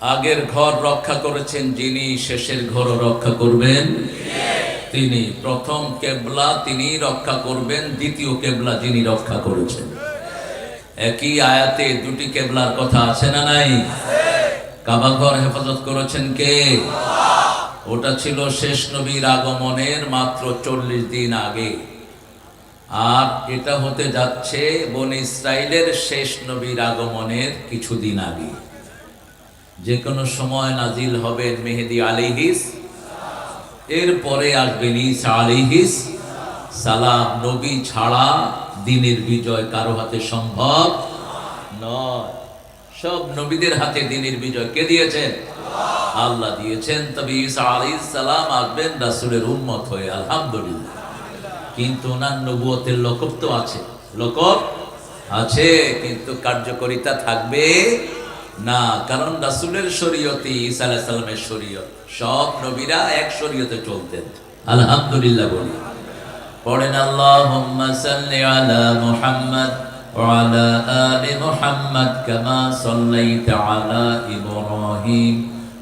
আগের ঘর রক্ষা করেছেন যিনি, শেষের ঘরও রক্ষা করবেন তিনি। প্রথম কেবলা তিনি রক্ষা করবেন, দ্বিতীয় কেবলা যিনি রক্ষা করেছেন। একই আয়াতে দুটি কেবলার কথা আছে না নাই? কাবা ঘর হেফাজত করেছেন কে? ওটা ছিল শেষ নবীর আগমনের মাত্র 40 দিন আগে, আর এটা হতে যাচ্ছে বনি ইসরাইলের শেষ নবীর আগমনের কিছুদিন আগে। যে কোনো সময় নাজিল হবেন মেহেদী আলাইহিস, এরপরে আসবেন ঈসা আলাইহিস সালাম। নবী ছাড়া দিনের বিজয় কারো হাতে সম্ভব নয়। সব নবীদের হাতে দিনের বিজয় কে দিয়েছেন? আল্লাহ দিয়েছেন। তবে ঈসা আলাইহিস সালাম আসবেন রাসূলের উম্মত হয়ে, আলহামদুলিল্লাহ। কিন্তু ওনার নবুয়তের লকব তো আছে, লকব আছে, কিন্তু কার্যকারিতা থাকবে না। কারণ রাসূলের শরীয়তে ঈসা আলাইহিস সালামের শরীয়ত, সব নবীরা এক শরীয়তে চলতেন, আলহামদুলিল্লাহ বলি। পড়েন আল্লাহুম্মা সাল্লি আলা মুহাম্মদ ওয়া আলা আলি মুহাম্মদ কামা সাল্লাইতা আলা ইব্রাহিম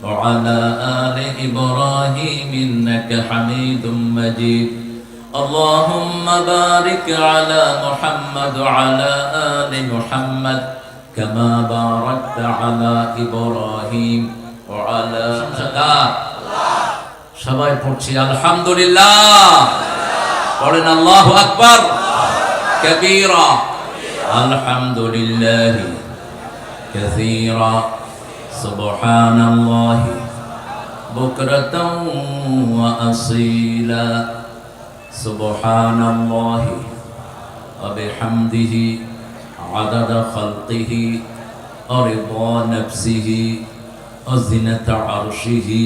ওয়া আলা আলি ইব্রাহিম ইন্নাকা হামিদুম মাজিদ। আল্লাহুম্মা বারিক আলা মুহাম্মদ ওয়া আলা আলি মুহাম্মদ কামা বারাকতা আলা ইব্রাহিম ওয়া আলা আল্লাহ। সবাই পড়ছি আলহামদুলিল্লাহ। পড়েন আল্লাহু আকবার কাবীরা, আলহামদুলিল্লাহি কাসীরা, সুবহানাল্লাহি বুকরাতাও ওয়া আসীলা, সুবহানাল্লাহি ওয়া বিহামদিহি আদাদা খালকিহি ওয়া রিদা নাফসিহি ওয়া জিনাতা আরশিহি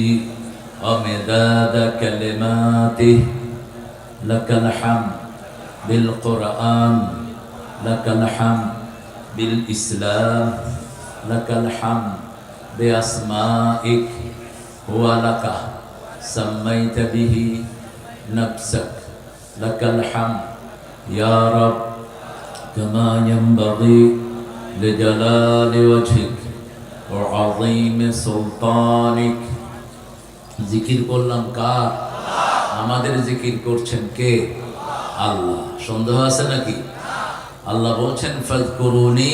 ওয়া মিদাদা কালিমাতিহি। লাকাল হামদ বিল কুরআন, লাকাল হামদ বিল ইসলাম, লাকাল হামদ বিআসমাইক ওয়া লাকা সাম্মাইতা বিহি নাফসাক, লাকাল হামদ ইয়া রাব কামা ইয়ানবাগি লিজালালি ওয়াজহিক ওয়া আযীমি সুলতানিক। জিকির করলাম কার? আমাদের জিকির করছেন কে? আল্লাহ। সন্দেহ আছে নাকি? আল্লাহ বলছেন ফাযকুরুনি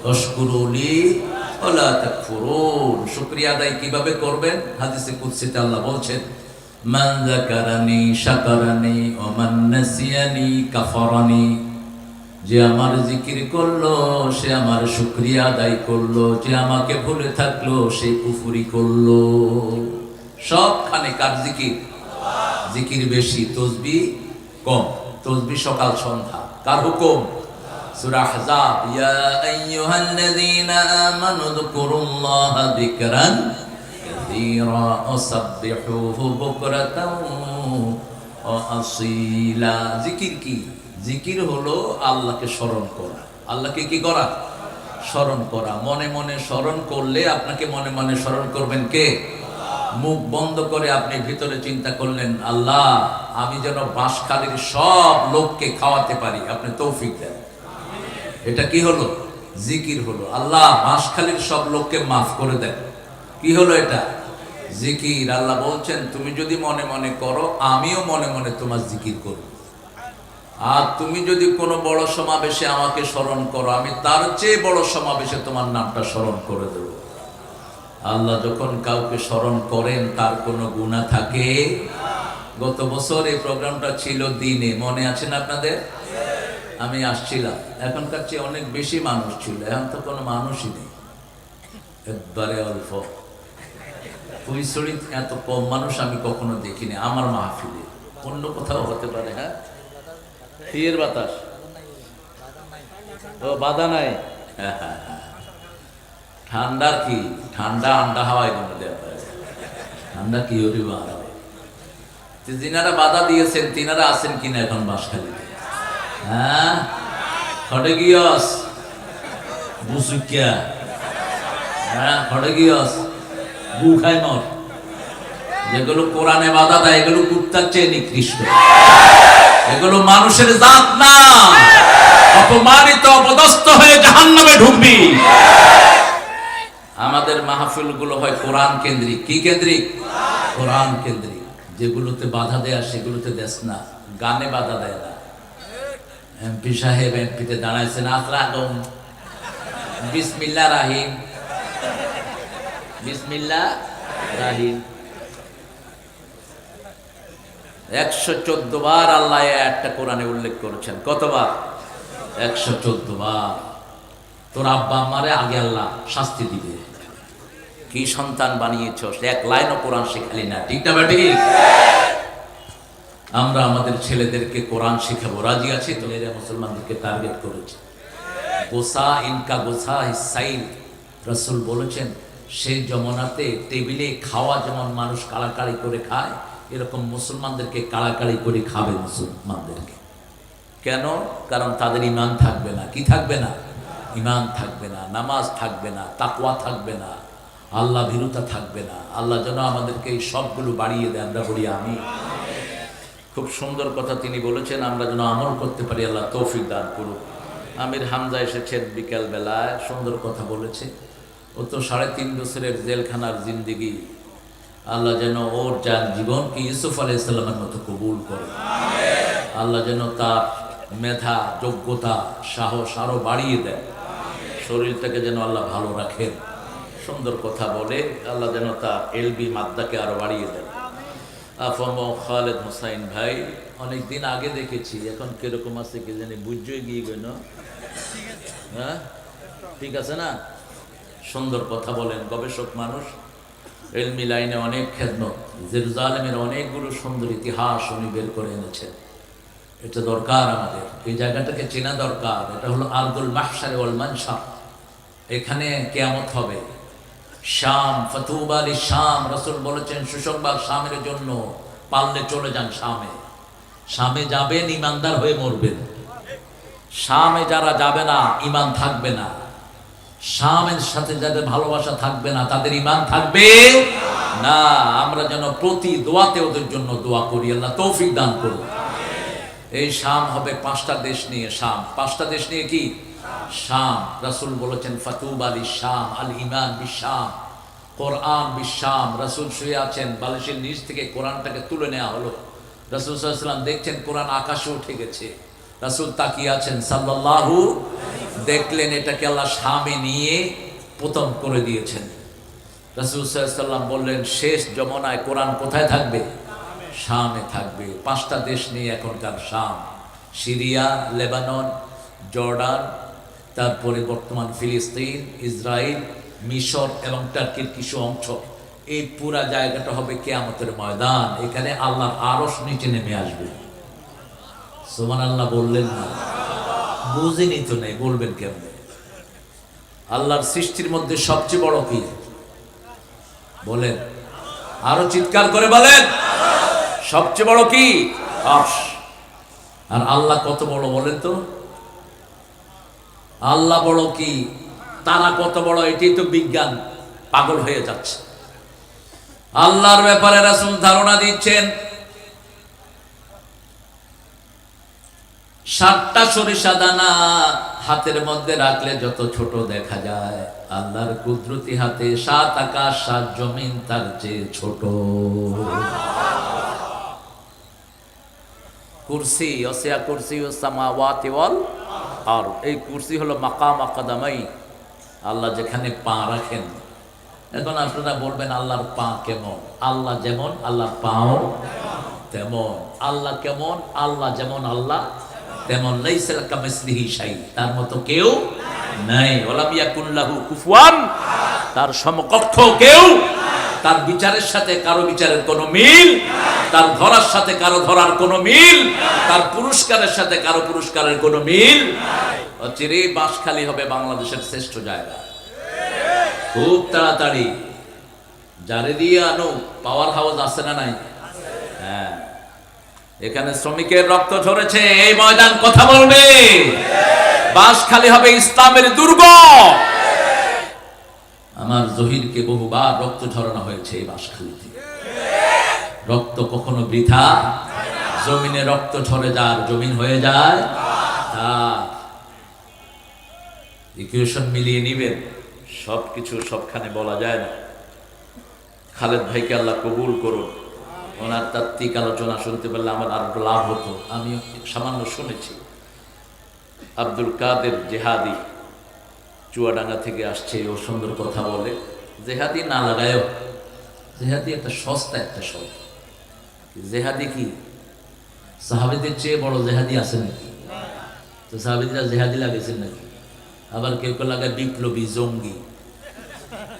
ওয়াশকুরুলি ওয়া লা তাকফুরুন। শুকরিয়া আদায় কিভাবে করবেন? হাদিসে কুদসিতে আল্লাহ বলছেন মান যাকারানি শাকারানি ওয়া মান নাসিয়ানি কাফারানি। যে আমার জিকির করলো সে আমার শুকরিয়া আদায় করলো, যে আমাকে ভুলে থাকলো সে কুফরি করলো। সবখানে কার জিকির? জিকির বেশি, তসবিহ কম। তসবিহ সকাল সন্ধ্যা। কার হুকুম? সূরা আহজাব, ইয়া আইয়ুহাল্লাযীনা আমানু যকুরুল্লাহা যিকরান কাসীরা ওয়া সাব্বিহুহু বুকরাতাও ওয়া আসীলা। জিকির কি? জিকির হলো আল্লাহকে স্মরণ করা। আল্লাহকে কি করা? স্মরণ করা। মনে মনে স্মরণ করলে আপনাকে মনে মনে স্মরণ করবেন কে? মুখ বন্ধ করে আপনি ভিতরে চিন্তা করলেন, আল্লাহ আমি যেন বাঁশখালীর সব লোককে খাওয়াতে পারি, আপনি তৌফিক দেন। এটা কি হলো? জিকির হলো। আল্লাহ বাঁশখালীর সব লোককে মাফ করে দেন। কি হলো এটা? জিকির। আল্লাহ বলছেন তুমি যদি মনে মনে করো আমিও মনে মনে তোমার জিকির করব। আর তুমি যদি কোনো বড় সমাবেশে আমাকে স্মরণ করো আমি তার চেয়ে বড় সমাবেশে তোমার নামটা স্মরণ করে দেব। আল্লাহ যখন কাউকে স্মরণ করেন তার কোনো গুনাহ থাকে? গত বছর এই প্রোগ্রামটা ছিল দিনে, মনে আছে না আপনাদের? আমি আসছিলাম, এখনকার চেয়ে অনেক বেশি মানুষ ছিল। এখন তো কোনো মানুষই নেই, একবারে অল্প। ফুলছড়িতে এত কম মানুষ আমি কখনো দেখিনি আমার মাহফিলে। অন্য কোথাও হতে পারে। হ্যাঁ, ফিয়ের বাতাস, ও বাধা নাই। ঠান্ডার কি? ঠান্ডা আন্ডা হাওয়ায় কোনো দেওয়া পারে। ঠান্ডা কি হরি বাড়া। যিনারা বাধা দিয়েছেন তিনারা আছেন কিনা এখন বাঁশখালীতে? হ্যাঁ, খড়ে গিয়স বুসুকিয়া। হ্যাঁ, খড়ে গিয়স গু খাই মর। যেগুলো কোরআনে বাধা দেয় এগুলো কুত্তার চেয়ে নিকৃষ্ট। এগুলো মানুষের জাত না। অপমানিত অপদস্থ হয়ে জাহান্নামে ঢুকবি। আমাদের মাহফিলগুলো হয় কোরআন কেন্দ্রিক। কি কেন্দ্রিক? কোরআন কেন্দ্রিক। যেগুলোতে বাধা দেয় সেগুলোতে দেশ না, গানে বাধা দেয় না। এমপি সাহেব এমপিতে দাঁড়াইছেন, আসসালাম বিসমিল্লাহ রাহিম, বিসমিল্লাহ রাহিম। 114 বার আল্লাহ একটা কোরআনে উল্লেখ করেছেন। কতবার? 114 বার। তোর আব্বা আম্মারে আগে আল্লাহ শাস্তি দিবে। কি সন্তান বানিয়েছ, এক লাইনও কোরআন শেখালি না। ঠিক না বেটি? আমরা আমাদের ছেলেদেরকে কোরআন শেখাবো, রাজি আছি তো? এরা মুসলমানদেরকে টার্গেট করেছে। গোসা ইনকা গোসা হিসাইল, রাসূল বলেছেন সেই জমানাতে টেবিলে খাওয়া যেমন মানুষ কাড়াকাড়ি করে খায়, এরকম মুসলমানদেরকে কাড়াকাড়ি করে খাবে মুসলমানদেরকে। কেন? কারণ তাদের ঈমান থাকবে না। কি থাকবে না? ঈমান থাকবে না, নামাজ থাকবে না, তাকওয়া থাকবে না, আল্লাহ ভীরুতা থাকবে না। আল্লাহ যেন আমাদেরকে এই সবগুলো বাড়িয়ে দেয়। আমরা বলি আমিন। খুব সুন্দর কথা তিনি বলেছেন, আমরা যেন আমল করতে পারি, আল্লাহ তৌফিক দান করুক। আমির হামজা এসেছেন বিকেল বেলায়, সুন্দর কথা বলেছে। ও তো 3.5 বছরের জেলখানার জিন্দেগি, আল্লাহ যেন ওর যার জীবনকে ইউসুফ আলাইহিস সালামের মতো কবুল করে। আল্লাহ যেন তার মেধা, যোগ্যতা, সাহস আরো বাড়িয়ে দেয়। শরীরটাকে যেন আল্লাহ ভালো রাখেন। সুন্দর কথা বলে, আল্লাহ যেন তার এলবি মাদ্দাকে আরো বাড়িয়ে দেয়। আফম খালেদ হোসাইন ভাই অনেকদিন আগে দেখেছি, এখন কিরকম আছে কি জানি, বুঝই গিয়ে গেল। হ্যাঁ, ঠিক আছে না? সুন্দর কথা বলেন, গবেষক মানুষ, এলমি লাইনে অনেক খেদমত। জেরুজালেমের অনেকগুলো সুন্দর ইতিহাস উনি বের করে এনেছেন। এটা দরকার আমাদের, এই জায়গাটাকে চেনা দরকার। এটা হলো আরদুল মাহশার ওয়াল মানশার। এখানে কিয়ামত হবে। শাম, ফাতুবা লি শাম, রাসূল বলেছেন সুসংবাদ শামের জন্য, পারলে চলে যান শামে। শামে যাবেন, ইমানদার হয়ে মরবেন। শামে যারা যাবে না, ঈমান থাকবে না। শামের সাথে যাদের ভালোবাসা থাকবে না, তাদের ঈমান থাকবে না। আমরা যেন প্রতি দোয়াতে ওদের জন্য দোয়া করি, আল্লাহ তৌফিক দান করুন। এই শাম হবে 5টা দেশ নিয়ে। শাম 5টা দেশ নিয়ে। কি? শাম। রাসূল বলেছেন ফাতুবা লি শাম, আল ঈমান বিশাম, কোরআন বিশাম। রাসূল শুয়ে আছেন, বালিশের নিচ থেকে কোরআনটাকে তুলে নেওয়া হলো। রাসূল সাল্লাল্লাহু আলাইহি ওয়াসাল্লাম দেখছেন কোরআন আকাশে উঠে গেছে। রাসূল তাকিয়ে আছেন সাল্লাল্লাহু, দেখলেন এটাকে আল্লাহ শামে নিয়ে প্রথম করে দিয়েছেন। রাসূল সাল্লাল্লাহু আলাইহি ওয়াসাল্লাম বললেন শেষ জমানায় কোরআন কোথায় থাকবে? শামে থাকবে। 5টা দেশ নিয়ে এখনকার শাম, সিরিয়া, লেবানন, জর্ডান, তারপরে বর্তমান ফিলিস্তিন, ইসরায়েল, মিশর এবং টার্কির কিছু অংশ। এই পুরা জায়গাটা হবে কিয়ামতের ময়দান। এখানে আল্লাহর আরশ নিচে নেমে আসবে। সুবহানাল্লাহ বললেন না? বুঝেনি তো নেই, বলবেন কেমনে? আল্লাহর সৃষ্টির মধ্যে সবচেয়ে বড় কি বলেন? আরো চিৎকার করে বলেন, সবচেয়ে বড় কি? আরশ। আর আল্লাহ কত বড় বলেন তো? আল্লাহ বড় কি, তারা কত বড়, এটাই তো বিজ্ঞান পাগল হয়ে যাচ্ছে। আল্লাহর ব্যাপারে রাসূল ধারণা দিচ্ছেন 7টা সরিষা দানা হাতের মধ্যে রাখলে যত ছোট দেখা যায়, আল্লাহর কুদরতি হাতে 7 আকাশ 7 জমিন তার চেয়ে ছোট। কুরসি, ওয়াসিয়া কুরসিয়ুস সামাওয়াতি ওয়াল আরদ। এই কুরসি হলো মাকাম আকদামাই, আল্লাহ যেখানে পা রাখেন। এখন আপনারা বলবেন আল্লাহর পা কেমন? আল্লাহ যেমন, আল্লাহর পাও তেমন। আল্লাহ কেমন? আল্লাহ যেমন আল্লাহ তেমন। লাইসা কামিসলিহি শাই, তার মতো কেউ নাই। ওয়ালাম ইয়াকুন লাহু কুফুয়ান, তার সমকক্ষ কেউ। তার বিচারের সাথে কারো বিচারের কোনো মিল, তার ধরার সাথে কারো ধরার কোনো মিল, তার পুরস্কারের সাথে কারো পুরস্কারের কোনো মিল। অচিরেই বাঁশখালী হবে বাংলাদেশের শ্রেষ্ঠ জায়গা। খুব তাড়াতাড়ি যারে দিয়ে আনো, পাওয়ার হাউস আছে না নাই? হ্যাঁ, এখানে শ্রমিকের রক্ত ঝরেছে, এই ময়দান কথা বলবে। বাঁশখালী হবে ইসলামের দুর্গ। আমার জহিরকে বহুবার রক্ত ঝরানো হয়েছে এই বাঁশখালীতে। রক্ত কখনো বৃথা। জমিনে রক্ত ঝরে যার জমিন হয়ে যায় তার। ইকুয়েশন মিলিয়ে নিবেন। সব কিছু সবখানে বলা যায় না। খালেদ ভাইকে আল্লাহ কবুল করুন। ওনার তাত্ত্বিক আলোচনা শুনতে পারলে আমার আরো লাভ হতো। আমি সামান্য শুনেছি। আব্দুল কাদের জেহাদি চুয়াডাঙ্গা থেকে আসছে, ও সুন্দর কথা বলে। জেহাদি না লাগায়ও, জেহাদি একটা সস্তা একটা শব্দ। জেহাদি কি সাহাবীদের চেয়ে বড় জেহাদি আছে নাকি? তো সাহাবীরা জেহাদি লাগাইছেন নাকি? আবার কেউ কেউ লাগায় বিপ্লবী, জঙ্গি।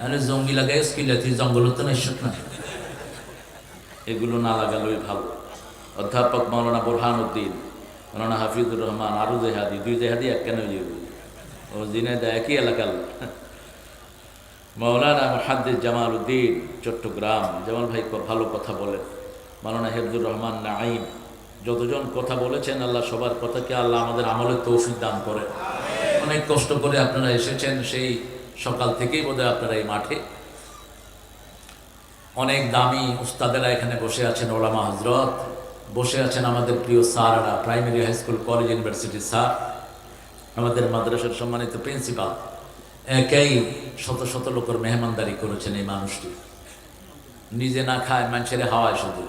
আরে জঙ্গি লাগাই স্কিলাতি জঙ্গল তো নিশ্চয় না, এগুলো না লাগালোই ভালো। অধ্যাপক মৌলানা বোরহানউদ্দিন, মৌলানা হাফিজুর রহমান আরো জেহাদি, দুই জেহাদি এক কেন ও জিনেদা একই এলাকার। মৌলানা মুহাদ্দিস জামাল উদ্দিন চট্টগ্রাম, জামাল ভাই ভালো কথা বলেন। মৌলানা হেফজুর রহমান নাঈম, যতজন কথা বলেছেন আল্লাহ সবার কথাকে আল্লাহ আমাদের আমলের তৌফিক দান করেন। অনেক কষ্ট করে আপনারা এসেছেন, সেই সকাল থেকেই বোধহয় আপনারা এই মাঠে। অনেক দামি উস্তাদেরা এখানে বসে আছেন, ওলামা হজরত বসে আছেন, আমাদের প্রিয় স্যাররা, primary high school college university sir, আমাদের মাদ্রাসার সম্মানিত প্রিন্সিপাল, একাই শত শত লোকের মেহমানদারি করেছেন। এই মানুষটি নিজে না খায়, মানুষের হাওয়ায় শুধু।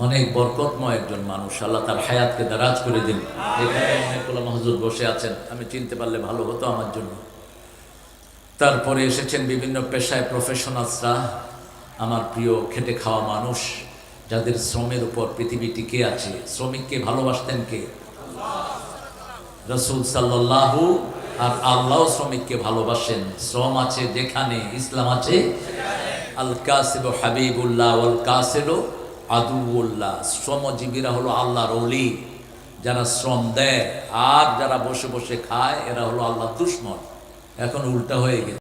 অনেক বরকতময় একজন মানুষ, আল্লাহ তার হায়াতকে দারাজ করে দিন। এখানে অনেক ওলামা হজরত বসে আছেন, আমি চিনতে পারলে ভালো হতো আমার জন্য। তারপরে এসেছেন বিভিন্ন পেশায় প্রফেশনালসরা, আমার প্রিয় খেটে খাওয়া মানুষ, যাদের শ্রমের উপর পৃথিবী টিকে আছে। শ্রমিককে ভালোবাসতেন কে? রাসূল সাল্লাল্লাহু। আর আল্লাহ শ্রমিককে ভালোবাসেন। শ্রম আছে যেখানে, ইসলাম আছে। আল কাসিবু হাবিবুল্লাহ ওয়াল কাসিলু আদুউল্লাহ। শ্রমজীবীরা হলো আল্লাহর ওলি। যারা শ্রম দেয় আর যারা বসে বসে খায়, এরা হলো আল্লাহর দুশমন। এখন উল্টা হয়ে গেছে।